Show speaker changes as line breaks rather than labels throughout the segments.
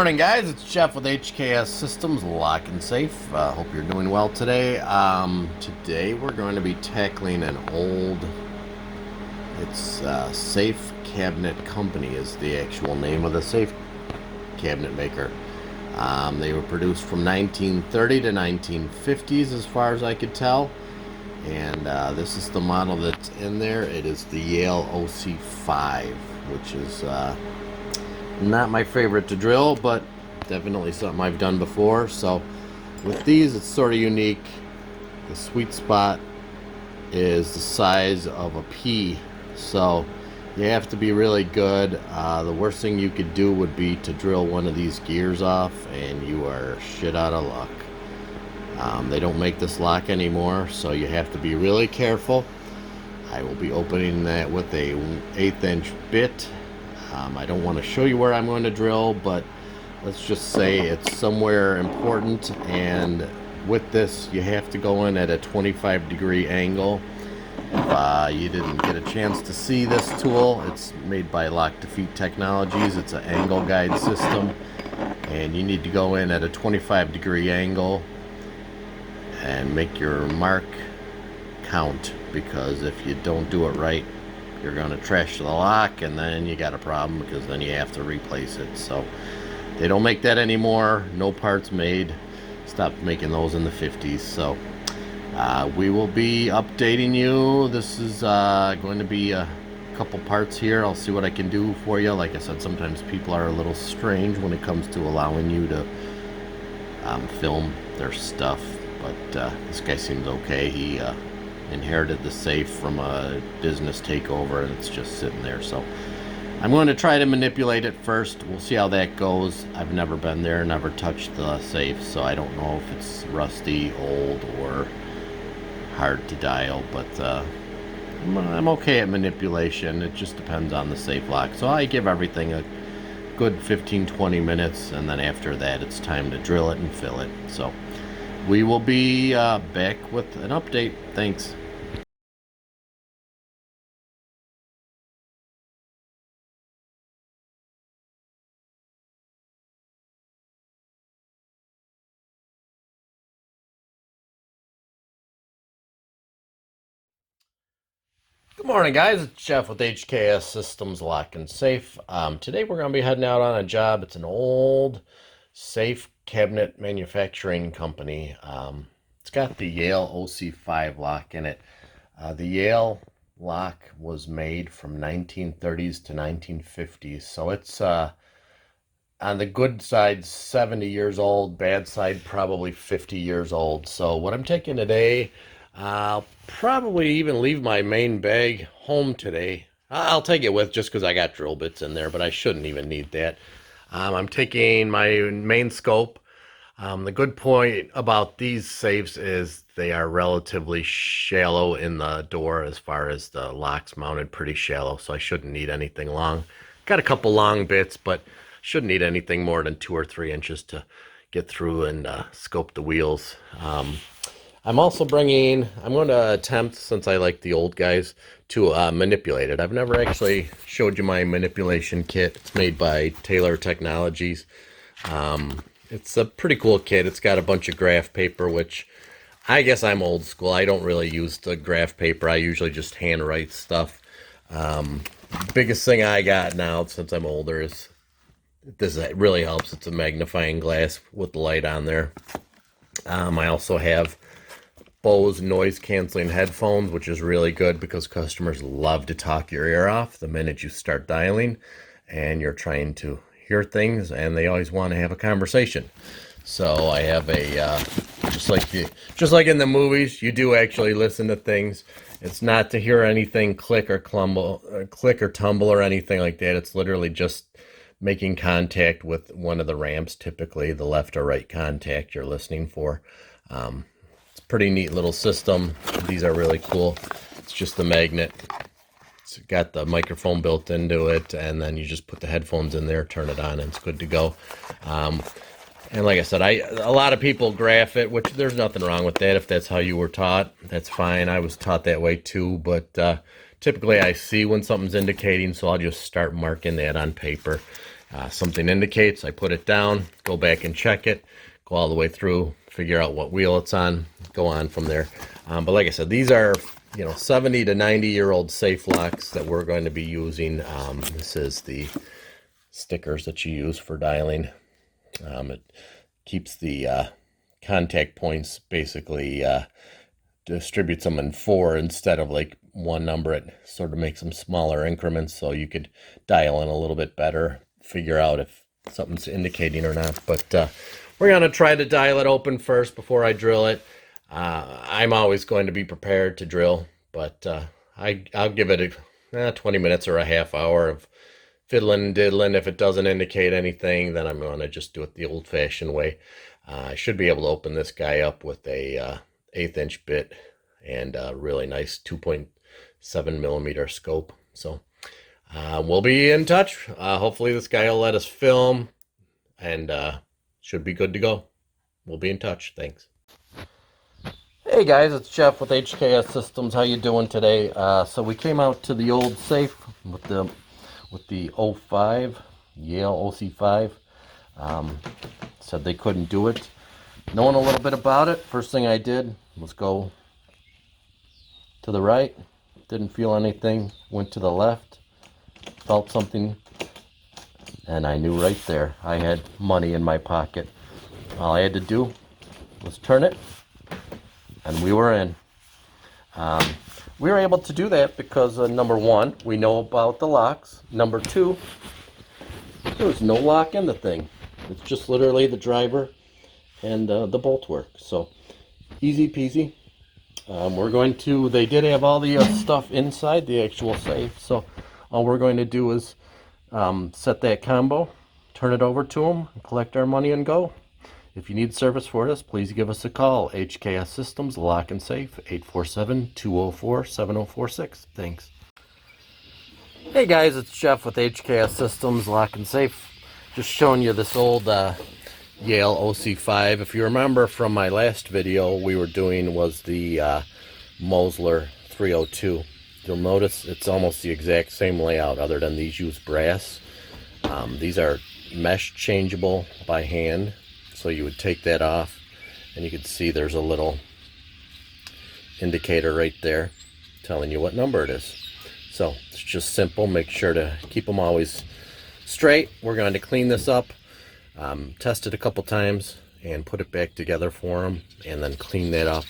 morning, guys. It's Jeff with HKS Systems Lock and Safe. Hope you're doing well today. Today we're going to be tackling an old, it's Safe Cabinet Company is the actual name of the safe cabinet maker. They were produced from 1930 to 1950s as far as I could tell. And this is the model that's in there. It is the Yale OC5, which is not my favorite to drill, but definitely something I've done before. So with these, it's sort of unique. The sweet spot is the size of a pea, so you have to be really good. The worst thing you could do would be to drill one of these gears off, and you are shit out of luck. They don't make this lock anymore, so you have to be really careful. I will be opening that with a 1/8 inch bit. I don't want to show you where I'm going to drill, but let's just say it's somewhere important, and with this you have to go in at a 25-degree angle. If you didn't get a chance to see this tool, it's made by Lock Defeat Technologies. It's an angle guide system, and you need to go in at a 25-degree angle and make your mark count, because if you don't do it right, you're going to trash the lock, and then you got a problem, because then you have to replace it. So they don't make that anymore. No parts made. Stopped making those in the 50s. So we will be updating you. This is going to be a couple parts here. I'll see what I can do for you. Like I said, sometimes people are a little strange when it comes to allowing you to film their stuff, but this guy seems okay. He inherited the safe from a business takeover, and it's just sitting there. So I'm going to try to manipulate it first. We'll see how that goes. I've never been there, never touched the safe, so I don't know if it's rusty, old, or hard to dial, but I'm okay at manipulation. It just depends on the safe lock. So I give everything a good 15-20 minutes, and then after that it's time to drill it and fill it. So we will be back with an update. Thanks. Good morning, guys. It's Jeff with HKS Systems Lock and Safe. Today we're going to be heading out on a job. It's an old safe cabinet manufacturing company. It's got the Yale OC5 lock in it. The Yale lock was made from 1930s to 1950s, so it's on the good side 70 years old, bad side probably 50 years old. So what I'm taking today, I'll probably even leave my main bag home today. I'll take it with, just because I got drill bits in there, but I shouldn't even need that. I'm taking my main scope. The good point about these safes is they are relatively shallow in the door, as far as the lock's mounted pretty shallow, so I shouldn't need anything long. Got a couple long bits, but shouldn't need anything more than 2 or 3 inches to get through and scope the wheels. I'm also bringing, I'm going to attempt, since I like the old guys, to manipulate it. I've never actually showed you my manipulation kit. It's made by Taylor Technologies. It's a pretty cool kit. It's got a bunch of graph paper, which I guess I'm old school. I don't really use the graph paper. I usually just handwrite stuff. Biggest thing I got now, since I'm older, is this really helps. It's a magnifying glass with the light on there. I also have Bose noise canceling headphones, which is really good because customers love to talk your ear off the minute you start dialing and you're trying to hear things, and they always want to have a conversation. So I have a just like in the movies, you do actually listen to things. It's not to hear anything click or tumble or anything like that. It's literally just making contact with one of the ramps, typically the left or right contact you're listening for. It's a pretty neat little system. These are really cool. It's just the magnet. It's got the microphone built into it, and then you just put the headphones in there, turn it on, and it's good to go. And like I said, a lot of people graph it, which there's nothing wrong with that. If that's how you were taught, that's fine. I was taught that way too, but typically I see when something's indicating, so I'll just start marking that on paper. Something indicates, I put it down, go back and check it, go all the way through, figure out what wheel it's on, go on from there. But like I said, these are 70 to 90-year-old safe locks that we're going to be using. This is the stickers that you use for dialing. It keeps the contact points, basically distributes them in 4 instead of like one number. It sort of makes them smaller increments so you could dial in a little bit better, figure out if something's indicating or not. But we're going to try to dial it open first before I drill it. I'm always going to be prepared to drill, but I'll give it 20 minutes or a half hour of fiddling and diddling. If it doesn't indicate anything, then I'm going to just do it the old-fashioned way. I should be able to open this guy up with a 1/8" bit and a really nice 2.7 millimeter scope. So we'll be in touch. Hopefully this guy will let us film, and should be good to go. We'll be in touch. Thanks. Hey guys, it's Jeff with HKS Systems. How you doing today? So we came out to the old safe with the 05 Yale OC5. Said they couldn't do it. Knowing a little bit about it, first thing I did was go to the right. Didn't feel anything. Went to the left. Felt something. And I knew right there I had money in my pocket. All I had to do was turn it, and we were in. We were able to do that because number one, we know about the locks. Number two, there was no lock in the thing. It's just literally the driver and the bolt work. So easy peasy. They did have all the stuff inside the actual safe. So all we're going to do is set that combo, turn it over to them, collect our money and go. If you need service for us, please give us a call. HKS Systems, Lock and Safe, 847-204-7046. Thanks. Hey guys, it's Jeff with HKS Systems, Lock and Safe. Just showing you this old Yale OC5. If you remember from my last video, we were doing was the Mosler 302. You'll notice it's almost the exact same layout, other than these use brass. These are mesh changeable by hand. So you would take that off, and you can see there's a little indicator right there telling you what number it is. So it's just simple. Make sure to keep them always straight. We're going to clean this up, test it a couple times, and put it back together for them, and then clean that up.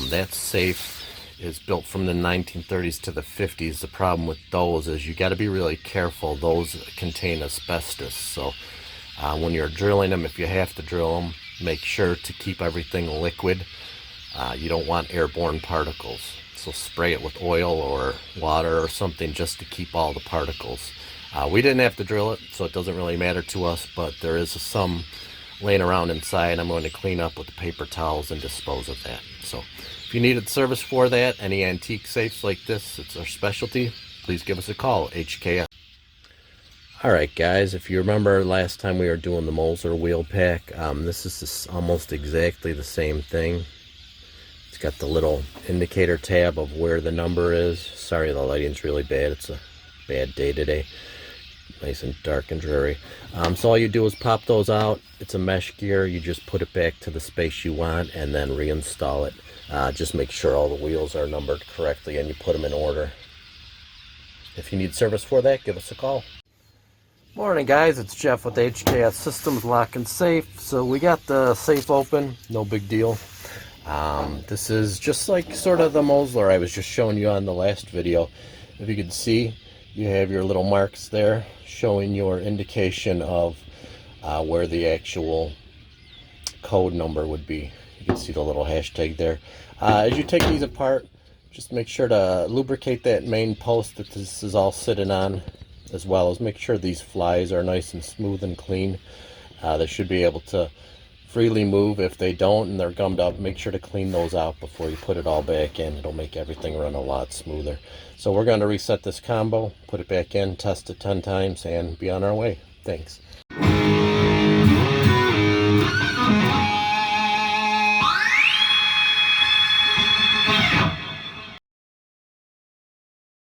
That safe is built from the 1930s to the 50s. The problem with those is you got to be really careful. Those contain asbestos. So when you're drilling them, if you have to drill them, make sure to keep everything liquid. You don't want airborne particles. So spray it with oil or water or something just to keep all the particles. We didn't have to drill it, so it doesn't really matter to us, but there is some laying around inside. I'm going to clean up with the paper towels and dispose of that. So if you needed service for that, any antique safes like this, it's our specialty, please give us a call, HKS. Alright guys, if you remember last time we were doing the Mosler wheel pack, this is almost exactly the same thing. It's got the little indicator tab of where the number is. Sorry, the lighting's really bad. It's a bad day today. Nice and dark and dreary. So all you do is pop those out. It's a mesh gear. You just put it back to the space you want and then reinstall it. Just make sure all the wheels are numbered correctly and you put them in order. If you need service for that, give us a call. Morning guys, it's Jeff with HKS Systems, Lock and Safe. So we got the safe open, no big deal. This is just like sort of the Mosler I was just showing you on the last video. If you can see, you have your little marks there showing your indication of where the actual code number would be. You can see the little hashtag there. As you take these apart, just make sure to lubricate that main post that this is all sitting on, as well as make sure these flies are nice and smooth and clean. They should be able to freely move. If they don't and they're gummed up, make sure to clean those out before you put it all back in. It'll make everything run a lot smoother. So we're going to reset this combo, put it back in, test it 10 times, and be on our way. Thanks.